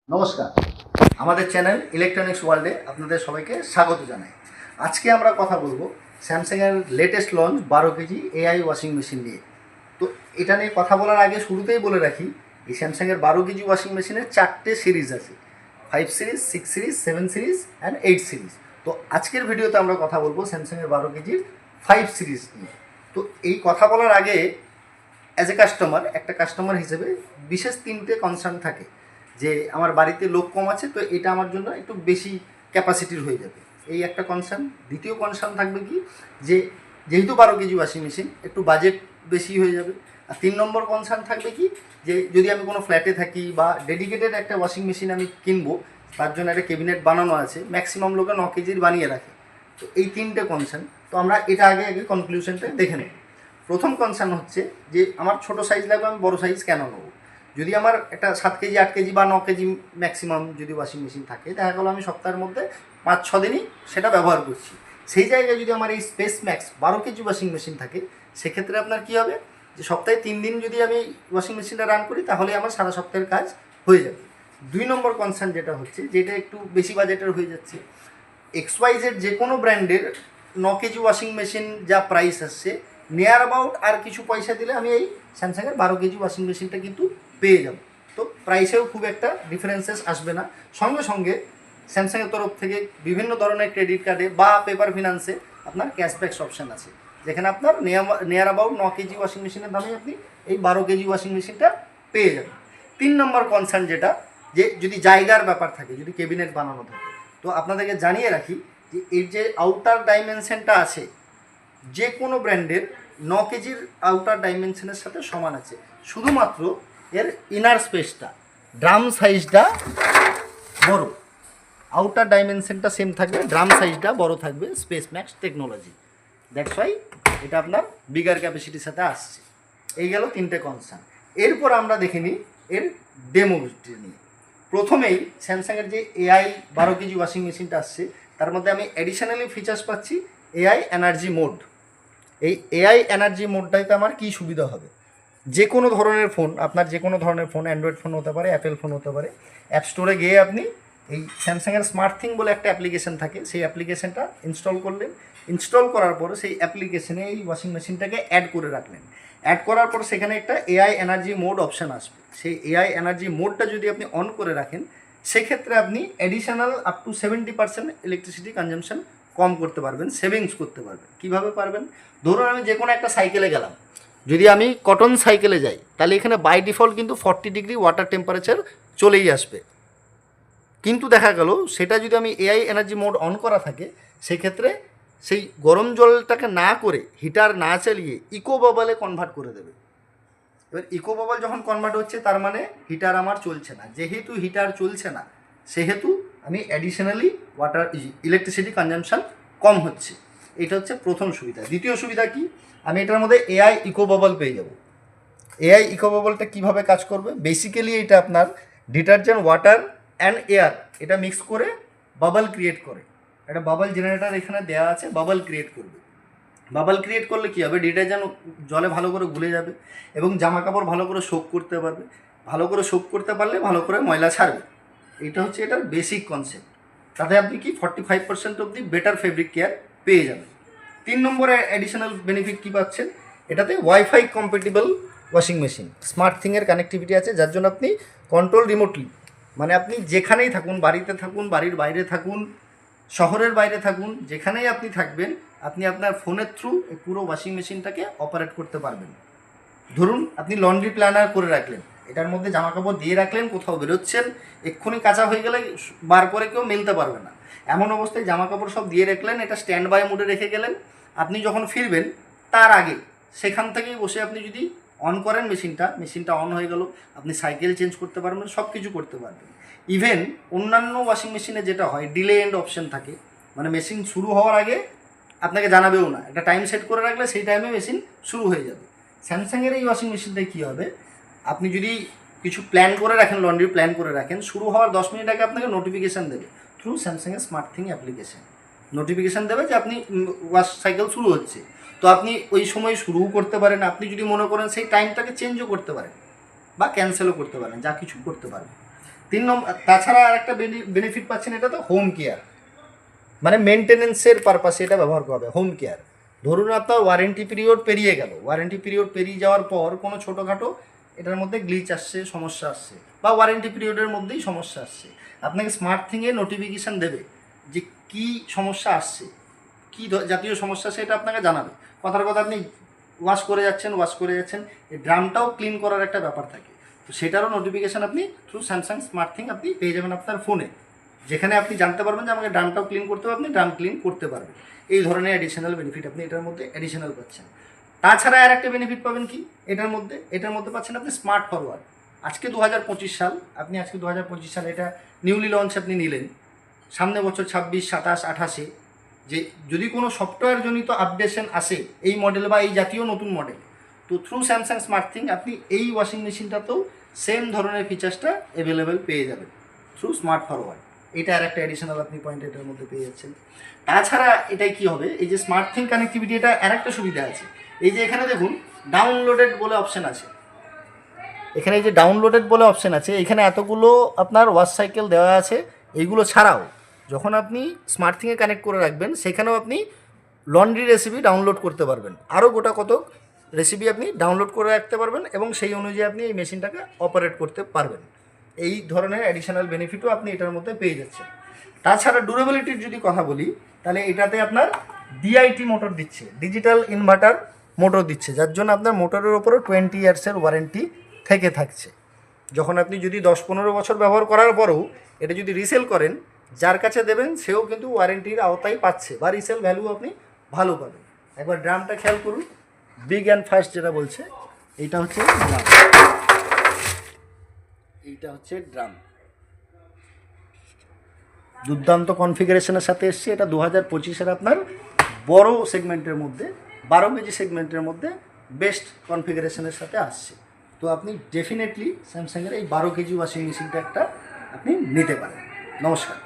নমস্কার, আমাদের channel electronics ওয়ার্ল্ডে আপনাদের সবাইকে স্বাগত জানাই। আজকে আমরা কথা বলবো স্যামসাংয়ের latest launch 12 KG AI washing machine নিয়ে। তো এটা নিয়ে কথা বলার আগে শুরুতেই বলে রাখি, এই স্যামসাংয়ের 12 কেজি ওয়াশিং মেশিনের 4টে সিরিজ আছে, 5 series, 6 series, 7 series and 8 series. তো আজকের ভিডিওতে আমরা কথা বলবো স্যামসাংয়ের 12 কেজির 5 সিরিজ নিয়ে। তো এই কথা বলার আগে অ্যাজ এ কাস্টমার, একটা কাস্টমার হিসেবে বিশেষ 3টে কনসার্ন থাকে যে আমার বাড়িতে লোক কম আছে, তো এটা আমার জন্য একটু বেশি ক্যাপাসিটির হয়ে যাবে, এই একটা কনসার্ন। দ্বিতীয় কনসার্ন থাকবে কি, যে যেহেতু 12 কেজি ওয়াশিং মেশিন একটু বাজেট বেশি হয়ে যাবে। আর 3 নম্বর কনসার্ন থাকবে কি, যে যদি আমি কোনো ফ্ল্যাটে থাকি বা ডেডিকেটেড একটা ওয়াশিং মেশিন আমি কিনবো, তার জন্য একটা ক্যাবিনেট বানানো আছে, ম্যাক্সিমাম লোকে 9 কেজির বানিয়ে রাখে। তো এই 3টে কনসার্ন, তো আমরা এটা আগে কনক্লুশনটা দেখে নেব। প্রথম কনসার্ন হচ্ছে যে আমার ছোটো সাইজ লাগবে, আমি বড়ো সাইজ কেন নেবো? যদি আমার একটা 7 কেজি, 8 কেজি বা 9 কেজি ম্যাক্সিমাম যদি ওয়াশিং মেশিন থাকে, দেখা গেলো আমি সপ্তাহের মধ্যে 5-6 দিনই সেটা ব্যবহার করছি। সেই জায়গায় যদি আমার এই space max 12 KG washing machine থাকে, সেক্ষেত্রে আপনার কী হবে, যে সপ্তাহে 3 দিন যদি আমি ওয়াশিং মেশিনটা রান করি, তাহলে আমার সারা সপ্তাহের কাজ হয়ে যাবে। 2 নম্বর কনসার্ন যেটা হচ্ছে, যেটা একটু বেশি বাজেটের হয়ে যাচ্ছে, XYZ যে কোনো ব্র্যান্ডের 9 কেজি ওয়াশিং মেশিন যা প্রাইস আসছে, নিয়ার অ্যাবাউট আর কিছু পয়সা দিলে আমি এই স্যামসাংয়ের 12 কেজি ওয়াশিং মেশিনটা কিন্তু পেয়ে যাব। তো প্রাইসেও খুব একটা ডিফারেন্সেস আসবে না। সঙ্গে সঙ্গে স্যামসাংয়ের তরফ থেকে বিভিন্ন ধরনের ক্রেডিট কার্ডে বা পেপার ফিনান্সে আপনার ক্যাশব্যাকস অপশান আছে, যেখানে আপনার নিয়ার অ্যাবাউট 9 কেজি ওয়াশিং মেশিনের দামে আপনি এই 12 কেজি ওয়াশিং মেশিনটা পেয়ে যাবেন। 3 নম্বর কনসার্ন যেটা, যে যদি জায়গার ব্যাপার থাকে, যদি ক্যাবিনেট বানানো থাকে, তো আপনাদেরকে জানিয়ে রাখি যে এর যে আউটার ডাইমেনশনটা আছে, যে কোনো ব্র্যান্ডের 9 কেজির আউটার ডাইমেনশনের সাথে সমান আছে, শুধুমাত্র এর ইনার স্পেসটা, ড্রাম সাইজটা বড়। আউটার ডাইমেনশনটা সেম থাকবে, ড্রাম সাইজটা বড় থাকবে, space max technology, that's why এটা আপনার বিগার ক্যাপাসিটির সাথে আসছে। এই গেল 3টে কনসার্ন। এরপর আমরা দেখে নিই এর ডেমোটি নিয়ে। প্রথমেই স্যামসাংয়ের যে এআই 12 কেজি ওয়াশিং মেশিনটা আসছে, তার মধ্যে আমি অ্যাডিশনালি ফিচার্স পাচ্ছি এআই এনার্জি মোড। এই এআই এনার্জি মোডটাইতে আমার কী সুবিধা হবে, যে কোনো ধরনের ফোন, আপনার যে কোনো ধরনের ফোন, অ্যান্ড্রয়েড ফোন হতে পারে, অ্যাপেল ফোন হতে পারে, অ্যাপ স্টোরে গিয়ে আপনি এই স্যামসাংয়ের স্মার্ট থিং বলে একটা অ্যাপ্লিকেশন থাকে, সেই অ্যাপ্লিকেশনটা ইনস্টল করলেন। ইনস্টল করার পরে সেই অ্যাপ্লিকেশনে এই ওয়াশিং মেশিনটাকে অ্যাড করে রাখলেন। অ্যাড করার পর সেখানে একটা এআই এনার্জি মোড অপশান আসবে। সেই এআই এনার্জি মোডটা যদি আপনি অন করে রাখেন, সেক্ষেত্রে আপনি additional up to 70% electricity consumption কম করতে পারবেন, সেভিংস করতে পারবেন। কীভাবে পারবেন? ধরুন আমি যে কোনো একটা সাইকেলে গেলাম, যদি আমি কটন সাইকেলে যাই, তাহলে এখানে বাই ডিফল্ট কিন্তু 40 ডিগ্রি ওয়াটার টেম্পারেচার চলেই আসবে। কিন্তু দেখা গেল সেটা যদি আমি এআই এনার্জি মোড অন করা থাকে, সেক্ষেত্রে সেই গরম জলটাকে না করে, হিটার না চালিয়ে ইকো বাবলে কনভার্ট করে দেবে। এবার ইকো বাবল যখন কনভার্ট হচ্ছে, তার মানে হিটার আমার চলছে না। যেহেতু হিটার চলছে না, সেহেতু আমি অ্যাডিশনালি ওয়াটার ইলেকট্রিসিটি কনজামশন কম হচ্ছে। এটা হচ্ছে প্রথম সুবিধা। দ্বিতীয় সুবিধা কি, আমি এটার মধ্যে এআই ইকো বাবল পেয়ে যাব। এআই ইকো বাবলটা কীভাবে কাজ করবে? বেসিক্যালি এটা আপনার ডিটারজেন্ট, ওয়াটার অ্যান্ড এয়ার এটা মিক্স করে বাবল ক্রিয়েট করে। একটা বাবল জেনারেটর এখানে দেওয়া আছে, বাবল ক্রিয়েট করবে। বাবল ক্রিয়েট করলে কী হবে, ডিটারজেন্ট জলে ভালো করে গুলে যাবে এবং জামা কাপড় ভালো করে সোক করতে পারবে। ভালো করে সোক করতে পারলে ভালো করে ময়লা ছাড়বে। এটা হচ্ছে এটার বেসিক কনসেপ্ট। তাতে আপনি কি 45% অবধি বেটার ফেব্রিক কেয়ার পেয়ে যাবেন। 3 নম্বরে অ্যাডিশনাল বেনিফিট কী পাচ্ছেন, এটাতে WiFi compatible washing machine, smart থিংয়ের কানেক্টিভিটি আছে, যার জন্য আপনি কন্ট্রোল রিমোটলি, মানে আপনি যেখানেই থাকুন, বাড়িতে থাকুন, বাড়ির বাইরে থাকুন, শহরের বাইরে থাকুন, যেখানেই আপনি থাকবেন, আপনি আপনার ফোনের থ্রু এই পুরো ওয়াশিং মেশিনটাকে অপারেট করতে পারবেন। ধরুন আপনি লন্ড্রি প্ল্যানার করে রাখলেন, এটার মধ্যে জামা কাপড় দিয়ে রাখলেন, কোথাও বেরোচ্ছেন, এক্ষুনি কাঁচা হয়ে গেলে বার করে কেউ মেলতে পারবে না, এমন অবস্থায় জামা কাপড় সব দিয়ে রাখলেন, এটা স্ট্যান্ড বাই মোডে রেখে গেলেন। আপনি যখন ফিরবেন তার আগে সেখান থেকেই বসে আপনি যদি অন করেন মেশিনটা অন হয়ে গেল, আপনি সাইকেল চেঞ্জ করতে পারবেন, সব কিছু করতে পারবেন। ইভেন অন্যান্য ওয়াশিং মেশিনে যেটা হয়, ডিলে এন্ড অপশন থাকে, মানে মেশিন শুরু হওয়ার আগে আপনাকে জানাবেও না, একটা টাইম সেট করে রাখলে সেই টাইমে মেশিন শুরু হয়ে যাবে। স্যামসাংয়ের এই ওয়াশিং মেশিনটায় কী হবে, আপনি যদি কিছু প্ল্যান করে রাখেন, লন্ড্রি প্ল্যান করে রাখেন, শুরু হওয়ার 10 মিনিট আগে আপনাকে নোটিফিকেশান দেবে থ্রু স্যামসাংয়ের স্মার্ট থিং অ্যাপ্লিকেশান। নোটিফিকেশান দেবে যে আপনি ওয়াশ সাইকেল শুরু হচ্ছে, তো আপনি ওই সময় শুরুও করতে পারেন। আপনি যদি মনে করেন সেই টাইমটাকে চেঞ্জও করতে পারেন বা ক্যান্সেলও করতে পারেন, যা কিছু করতে পারেন। 3 নম্বর, তাছাড়া আর একটা বেনিফিট পাচ্ছেন, এটা তো হোম কেয়ার, মানে মেনটেনেন্সের পারপাসে এটা ব্যবহার করা হবে। হোম কেয়ার, ধরুন আপনার ওয়ারেন্টি পিরিয়ড পেরিয়ে গেল, ওয়ারেন্টি পিরিয়ড পেরিয়ে যাওয়ার পর কোনো ছোটোখাটো এটার মধ্যে গ্লিচ আসছে, সমস্যা আসছে, বা ওয়ারেন্টি পিরিয়ডের মধ্যেই সমস্যা আসছে, আপনাকে স্মার্ট থিংয়ে নোটিফিকেশান দেবে যে কী সমস্যা আসছে, কী জাতীয় সমস্যা সেটা আপনাকে জানাবে। কথার কথা, আপনি ওয়াশ করে যাচ্ছেন, এই ড্রামটাও ক্লিন করার একটা ব্যাপার থাকে, তো সেটারও নোটিফিকেশান আপনি থ্রু স্যামসাং স্মার্ট থিং আপনি পেয়ে যাবেন আপনার ফোনে, যেখানে আপনি জানতে পারবেন যে আমাকে ড্রামটাও ক্লিন করতে হবে, আপনি ড্রাম ক্লিন করতে পারবেন। এই ধরনের অ্যাডিশনাল বেনিফিট আপনি এটার মধ্যে অ্যাডিশনাল পাচ্ছেন। তাছাড়া আর একটা বেনিফিট পাবেন কি এটার মধ্যে পাচ্ছেন আপনি স্মার্ট ফরওয়ার্ড। আজকে 2025 সাল, আপনি আজকে 2025 সাল, এটা নিউলি লঞ্চ আপনি নিলেন, সামনে বছর 26, 27, 28-এ যে যদি কোনো সফটওয়্যার জনিত আপডেশন আসে এই মডেল বা এই জাতীয় নতুন মডেল, তো থ্রু স্যামসাং স্মার্ট থিং আপনি এই ওয়াশিং মেশিনটাতেও সেম ধরনের ফিচার্সটা অ্যাভেলেবেল পেয়ে যাবেন থ্রু স্মার্ট ফরওয়ার্ড। এটা আর একটা অ্যাডিশনাল আপনি পয়েন্ট এটার মধ্যে পেয়ে যাচ্ছেন। তাছাড়া এটাই কি হবে, এই যে স্মার্ট থিং কানেক্টিভিটি, এটা আর একটা সুবিধা আছে, এই যে এখানে দেখুন ডাউনলোডেড বলে অপশান আছে, এখানে এই যে ডাউনলোডেড বলে অপশান আছে, এখানে এতগুলো আপনার ওয়াশ সাইকেল দেওয়া আছে। এইগুলো ছাড়াও যখন আপনি স্মার্ট থিংয়ে কানেক্ট করে রাখবেন, সেখানেও আপনি লন্ড্রি রেসিপি ডাউনলোড করতে পারবেন, আরও গোটা কত রেসিপি আপনি ডাউনলোড করে রাখতে পারবেন, এবং সেই অনুযায়ী আপনি এই মেশিনটাকে অপারেট করতে পারবেন। এই ধরনের অ্যাডিশনাল বেনিফিটও আপনি এটার মধ্যে পেয়ে যাচ্ছেন। তাছাড়া ডিউরেবিলিটির যদি কথা বলি, তাহলে এটাতে আপনার ডিআইটি মোটর দিচ্ছে, ডিজিটাল ইনভার্টার মোটর দিচ্ছে, যার জন্য আপনার মোটরের ওপরও 20 ইয়ার্সের ওয়ারেন্টি থেকে থাকছে। যখন আপনি যদি 10-15 বছর ব্যবহার করার পরেও এটা যদি রিসেল করেন, যার কাছে দেবেন সেও কিন্তু ওয়ারেন্টির আওতায় পাচ্ছে, বা রিসেল ভ্যালু আপনি ভালো পাবেন। একবার ড্রামটা খেয়াল করুন, বিগ অ্যান্ড ফাস্ট যেটা বলছে, এইটা হচ্ছে ড্রাম, এইটা হচ্ছে ড্রাম, দুর্দান্ত কনফিগারেশনের সাথে এসছে। এটা 2025-এর আপনার বড় সেগমেন্টের মধ্যে, 12 কেজি সেগমেন্টের মধ্যে বেস্ট কনফিগারেশনের সাথে আসছে। তো আপনি ডেফিনেটলি স্যামসাংয়ের এই 12 কেজি ওয়াশিং মেশিনটা একটা আপনি নিতে পারেন। নমস্কার।